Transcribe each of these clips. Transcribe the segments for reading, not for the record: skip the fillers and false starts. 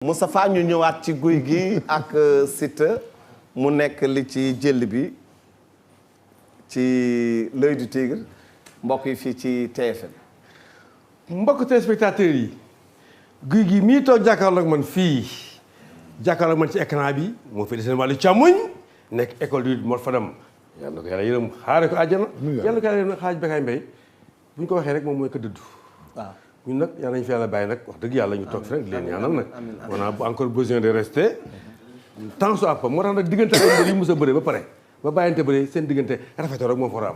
Moustapha ñu ñëwaat ci guy gi ak Siteu mu nekk li ci jël bi ci l'œil du tigre mbokk yi fii ci TFM. mbokk téléspectateurs yi guy gi mii toog jàkkaarloog man fii jàkkaarloog man ci écran bi moo fi seen wàllu càmmoñ nekk école du Mor Fadam yal na ko yàlla yërëm xaare ko àjjana. yal na ko yàlla yërëm xaaj Bécaye Mbaye bu ñu ko waxee rek moom mooy ko dëddu. waaw ñun nag yal nañu fi yàlla bàyyi nag wax dëgg yàlla ñu toog fi rek leen ñaanal nag. on a encore besoin de rester. temps soit peu moo tax nag diggante ay mbir yi mos a bëre ba pare ba bàyyante bëre seen diggante rafetoo rek moo fa war a am.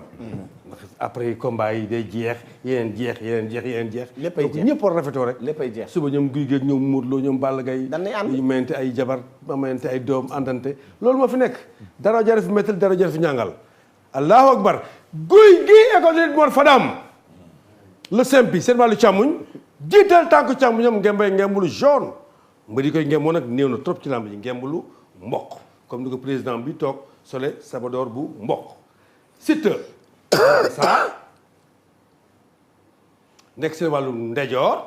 ndax après combat yi day jeex yeneen jeex. léppay jeex donc ñëpp war a rafetoo rek. léppay jeex suba ñoom Gouye Gui ak ñoom Modou Lo ñoom Balla Gaye. dañuy ànd ñu mayante ay jabar ba mayante ay doom àndante loolu moo fi nekk. dara jar fi méttal dara jar fi ñàngal. allahu akbar Gouye Gui école de Mor Fadam le simpi seen wàllu càmmuñ jiital tànku càmmuñam ngembay ngembulu jaune mbir yi koy ngemmoo nag néew na trop ci làmb ji ngembulu mboq comme ni ko président bi toog sole sabadoor bu mboq. Siteu ça nekk seen wàllu ndejoor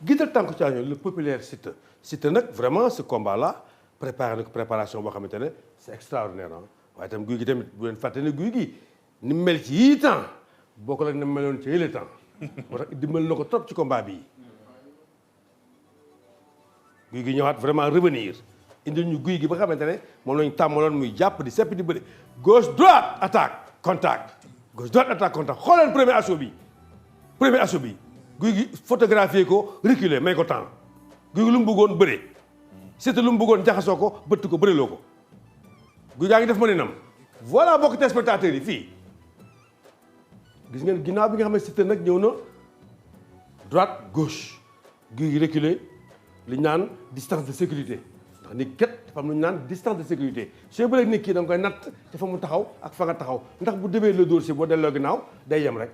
jiital tànku càmmuñ le populaire Siteu. Siteu nag vraiment ce combat là préparé na ko préparation boo xamante ne c'est extraordinaire waaye itam Gouye Gui tamit bu leen fàtte ne Gouye Gui ni mu mel ci yii temps bokkul ak ni mu meloon ci yële temps moo tax dimbal na ko trop ci combat bii Gouye Gui ñëwaat vraiment revenir indil ñu Gouye Gui ba xamante ne moom lañu tàmmaloon muy jàpp di sepp di bëri gauche droite attaque contact gauche droite attaque contact xooleen premier assaut bi Gouye Gui photographier ko reculer may ko temps Gouye Gui lu mu bëggoon bëre Siteu lu mu bëggoon jaxasoo ko bëtt ko bëreloo ko Gouye Gui ngi def mëninam voilà bokk téléspectateurs yi fii gis ngeen ginnaaw bi nga xam ne Siteu nag ñëw na droite gauche Gouye Gui reculer li ñu naan distance de sécurité ndax nit kat dafa am lu ñu naan distance de sécurité sooy bëreeg nit kii da nga koy natt te fa mu taxaw ak fa nga taxaw ndax bu demee le dóor si boo delloo ginnaaw day yem rek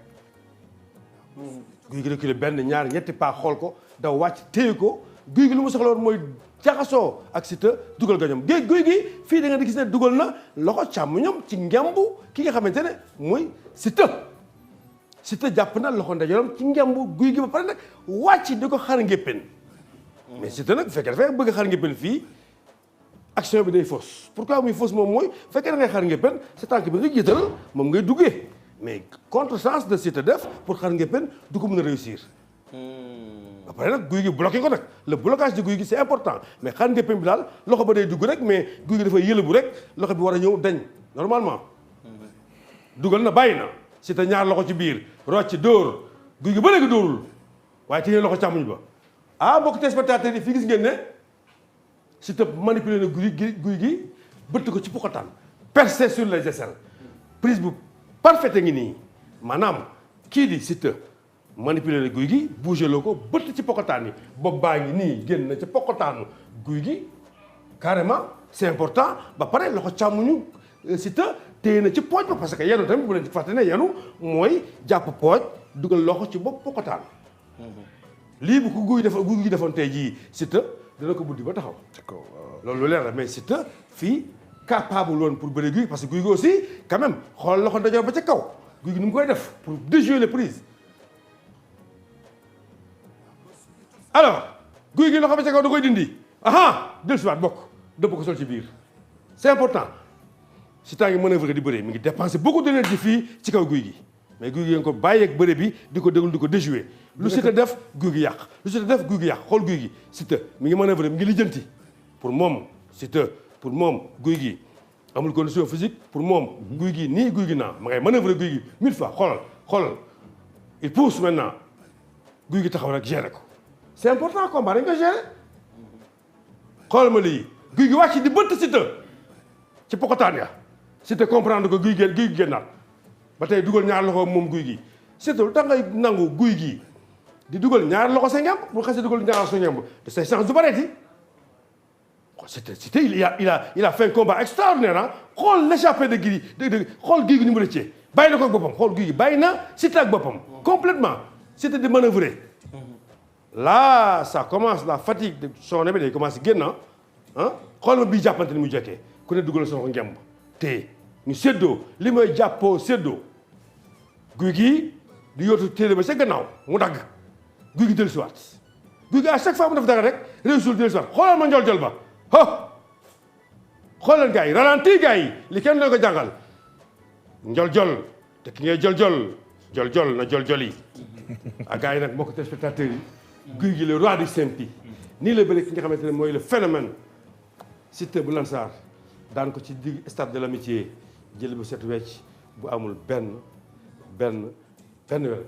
Gouye Gui reculer benn ñaar ñetti pas xool ko daw wàcc téye ko Gouye Gui lu mu soxla woon mooy jaxasoo ak Siteu dugal gañam Gouye Gui fii da nga di gis ne dugal na loxo càmmoñam ci ngembu ki nga xamante ne mooy Siteu jàpp na loxo ndeyjooram ci ngembu Gouye Gui ba pare nag wàcc di ko xar ngéppen mais Siteu nag bu fekkee dafay bëgg xar ngéppen fii action bi day fausse pourquoi muy fausse moom mooy fekkee da ngay xar ngéppen sa tànk bi nga jiital moom ngay duggee mais contresens de Siteu def pour xar ngéppen du ko mën a réussir ba pare nag Gouye Gui bloqué ko nag le blocage de Gouye Gui c'est important mais xar ngéppen bi daal loxo ba day dugg rek mais Gouye Gui dafay yëlëbu rek loxo bi war a ñëw dañ normalement dugal na bàyyi na Siteu ñaar loxo ci biir rocc dóor Gouye Gui ba léegi dóorul waaye téye loxo càmmuñ ba ah mbokk téléspectateurs yi fii gis ngeen ne Siteu manipulé na Gouye Gui bëtt ko ci pokotaan percé sur les aisselles prise bu parfaite ngi nii maanaam kii di Siteu manipulé na Gouye Gui bougé loo ko bëtt ci pokotaan yi bopp baa ngi nii génn na ci pokotaanu Gouye Gui carrément c'est important ba pare loxo càmmuñu Siteu téye na ci pooj ba parce que yenu tamit bu leen fàtte ne yenu mooy jàpp pooj dugal loxo ci bopp pokotaan lii bu ko Gouye Gui defoon tey jii Siteu dina ko buddi ba taxaw loolu lu leer la mais Siteu fii capable woon pour bëre Gouye parce que Gouye Gui aussi quand même xool loxo ndajoor ba ca kaw Gouye Gui ni mu koy def pour déjouer les prises alors Gouye Gui loxo ba ca kaw da koy dindi aha del siwaat bokk dëpp ko sol ci biir c'est important Siteu ngi manœuvre di bëre mi ngi dépenser beaucoup d'énergie fii ci kaw Gouye Gui mais Gouye Gui nga ko bàyyi ak bëre bi di ko déglu di ko déjouer lu Siteu def Gouye Gui yàq lu Siteu def Gouye Gui yàq xool Gouye Gui Siteu mi ngi manœuvre mi ngi lijjanti pour moom Siteu pour moom Gouye Gui amul condition physique pour moom Gouye Gui nii Gouye Gui naa ma ngay manœuvre Gouye Gui 1000 fois xoolal il pousse maintenant Gouye Gui taxaw rek gérer ko c'est important combat dañ ko gérer xoolal ma lii Gouye Gui wàcc di bëtt Siteu ci pokotaan ya Siteu comprendre ko Gouye Gui génnaat ba tey dugal ñaar loxo moom Gouye Gui Siteu lu tax ngay nangu Gouye Gui di dugal ñaar loxo sa ngemb bu xasee dugal ñaar sa ngemb de say chance du bareeti Siteu il a fait un combat extraordinaire ah xool l'échappée de Gouye Gui xool Gouye Gui ni mu rëccee bàyyi na ko ak boppam xool Gouye Gui bàyyi na Siteu ak boppam complètement Siteu di manœuvrer là ça commence la fatigue de sonné bi day commencé génn ah xool ma bii jàppante ni mu jekkee ku ne dugal sa loxo ngemb te ñu séddoo li mooy jàppoo séddoo Gouye Gui di yootu téere ba ca gannaaw mu dagg Gouye Gui dellusiwaat guy gi à chaque fois mu def dara rek réussir di soit xoolal ma njol-jol ba xoolal gars yi ralenti gars yi li kenn doon ko jàngal njol-jol te ki ngay jol-jol na jol-jol yi ah gars yi nag mbokk téléspectateurs yi guy gi le roi du simpi nii la bëri ki nga xamante ne mooy le phénomène Siteu bu Lansar daan ko ci digg stade de l'amitié jël bu set wecc bu amul benn wér